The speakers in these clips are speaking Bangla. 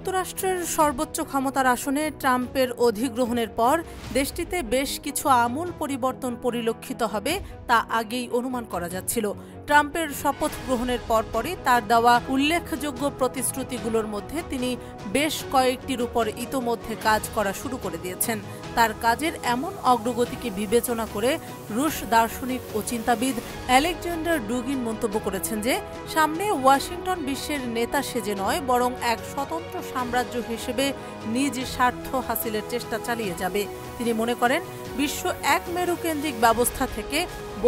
যুক্তরাষ্ট্রের সর্বোচ্চ ক্ষমতার আসনে ট্রাম্পের অধিগ্রহণের পর দেশটিতে বেশ কিছু আমূল পরিবর্তন পরিলক্ষিত হবে তা আগেই অনুমান করা যাচ্ছিল। ট্রাম্পের শপথ গ্রহণের পরপরই তার দেওয়া উল্লেখযোগ্য প্রতিশ্রুতিগুলোর মধ্যে তিনি বেশ কয়েকটির উপর ইতোমধ্যে কাজ করা শুরু করে দিয়েছেন। তার কাজের এমন অগ্রগতিকে বিবেচনা করে রুশ দার্শনিক ও চিন্তাবিদ আলেকজান্ডার ডুগিন মন্তব্য করেছেন যে সামনে ওয়াশিংটন বিশ্বের নেতা সেজে নয়, বরং এক স্বতন্ত্র সাম্রাজ্য হিসেবে নিজ স্বার্থ হাসিলের চেষ্টা চালিয়ে যাবে। তিনি মনে করেন বিশ্ব এক মেরুকেন্দ্রিক ব্যবস্থা থেকে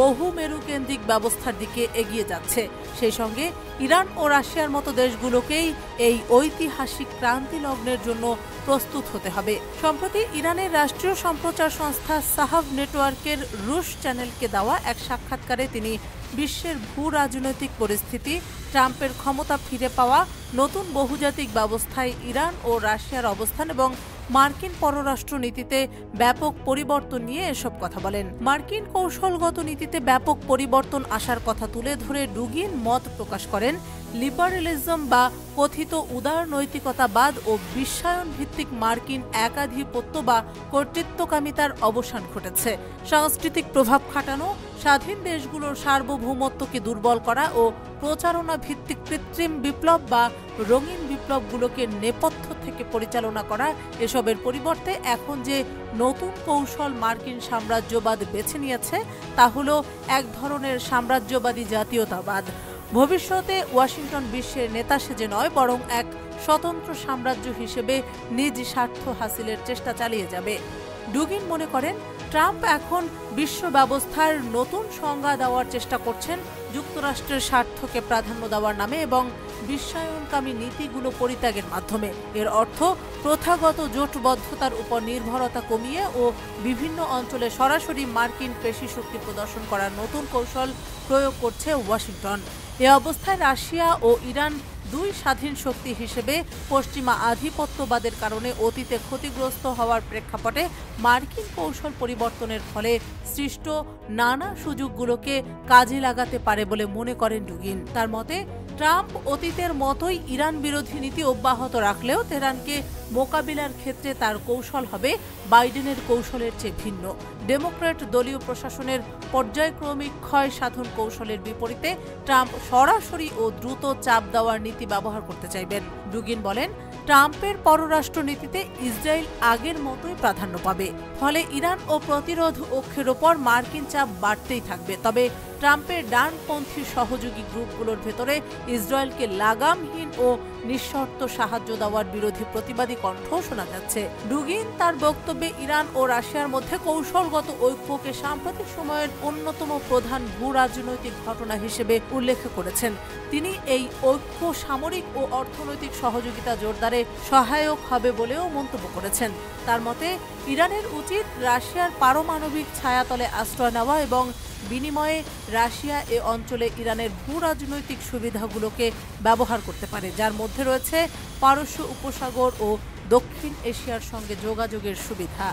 বহু মেরুকেন্দ্রিক ব্যবস্থার দিকে এগিয়ে যাচ্ছে। সেই সঙ্গে ইরান ও রাশিয়ার মতো দেশগুলোকেই এই ঐতিহাসিক ক্রান্তি লগ্নের জন্য প্রস্তুত হতে হবে। সম্প্রতি ইরানের রাষ্ট্রীয় সম্প্রচার সংস্থা সাহাব নেটওয়ার্কের রুশ চ্যানেলকে দেওয়া এক সাক্ষাৎকারে তিনি বিশ্বের ভূ রাজনৈতিক পরিস্থিতি, ট্রাম্পের ক্ষমতা ফিরে পাওয়া, নতুন বহুজাতিক ব্যবস্থায় ইরান ও রাশিয়ার অবস্থান এবং মার্কিন পররাষ্ট্র নীতিতে ব্যাপক পরিবর্তন নিয়ে এসব কথা বলেন। মার্কিন কৌশলগত নীতিতে ব্যাপক পরিবর্তন আসার কথা তুলে ধরে ডুগিন মত প্রকাশ করেন, লিবারেলিজম বা কথিত উদারনৈতিকতাবাদ ও বিশ্বায়ন ভিত্তিক মার্কিন একাধিপত্য বা কর্তৃত্বকামিতার অবসান ঘটেছে। সাংস্কৃতিক প্রভাব খাটানো, স্বাধীন দেশগুলোর সার্বভৌমত্বকে দুর্বল করা ও প্রচারণা ভিত্তিক কৃত্রিম বিপ্লব বা রঙিন বিপ্লবগুলোকে নেপথ্য থেকে পরিচালনা করা, এসবের পরিবর্তে এখন যে নতুন কৌশল মার্কিন সাম্রাজ্যবাদ বেছে নিয়েছে তা হলো এক ধরনের সাম্রাজ্যবাদী জাতীয়তাবাদ। ভবিষ্যতে ওয়াশিংটন বিশ্বের নেতা সেজে নয়, বরং এক স্বতন্ত্র সাম্রাজ্য হিসেবে নিজ স্বার্থ হাসিলের চেষ্টা চালিয়ে যাবে। ডুগিন মনে করেন ট্রাম্প এখন বিশ্ব ব্যবস্থার নতুন সংজ্ঞা দেওয়ার চেষ্টা করছেন যুক্তরাষ্ট্রের স্বার্থকে প্রাধান্য দেওয়ার নামে এবং বিশ্বায়নকামী নীতিগুলো পরিত্যাগের মাধ্যমে। এর অর্থ প্রথাগত জোটবদ্ধতার উপর নির্ভরতা কমিয়ে ও বিভিন্ন অঞ্চলে সরাসরি মার্কিন পেশি শক্তি প্রদর্শন করার নতুন কৌশল প্রয়োগ করছে ওয়াশিংটন। এ অবস্থায় রাশিয়া ও ইরান দুই স্বাধীন শক্তি হিসেবে পশ্চিমা আধিপত্যবাদের কারণে অতীতে ক্ষতিগ্রস্ত হওয়ার প্রেক্ষাপটে মার্কিন কৌশল পরিবর্তনের ফলে সৃষ্ট নানা সুযোগগুলোকে কাজে লাগাতে পারে বলে মনে করেন ডুগিন। তার মতে ট্রাম্প অতীতের মতোই ইরান বিরোধী নীতি অব্যাহত রাখলেও তেহরানকে মোকাবিলার ক্ষেত্রে তার কৌশল হবে বাইডেনের কৌশলের চেয়ে ভিন্ন। ডেমোক্র্যাট দলীয় প্রশাসনের পর্যায়ক্রমিক ক্ষয় সাধন কৌশলের বিপরীতে ট্রাম্প সরাসরি ও দ্রুত চাপ দেওয়ার নীতি ব্যবহার করতে চাইবেন। ডুগিন বলেন ট্রাম্পের পররাষ্ট্র নীতিতে ইসরায়েল আগের মতোই প্রাধান্য পাবে, ফলে ইরান ও প্রতিরোধ অক্ষের ওপর মার্কিন চাপ বাড়তেই থাকবে। তবে ট্রাম্পের ডানপন্থী সহযোগী গ্রুপগুলোর ভেতরে ইসরায়েলকে লাগামহীন ও নিঃশর্ত সাহায্য দেওয়ার বিরোধী প্রতিবাদী কণ্ঠ শোনা যাচ্ছে। ডুগিন তার বক্তব্যে ইরান ও রাশিয়ার মধ্যে কৌশলগত ঐক্যকে সাম্প্রতিক সময়ের অন্যতম প্রধান ভূ রাজনৈতিক ঘটনা হিসেবে উল্লেখ করেছেন। তিনি এই ঐক্য সামরিক ও অর্থনৈতিক সহযোগিতা জোরদারে সহায়ক হবে বলেও মন্তব্য করেছেন। তার মতে ইরানের উচিত রাশিয়ার পারমাণবিক ছায়াতলে আশ্রয় নেওয়া এবং বিনিময়ে রাশিয়া এ অঞ্চলে ইরানের ভূ রাজনৈতিক সুবিধাগুলোকে ব্যবহার করতে পারে, যার মধ্যে রয়েছে পারস্য উপসাগর ও দক্ষিণ এশিয়ার সঙ্গে যোগাযোগের সুবিধা।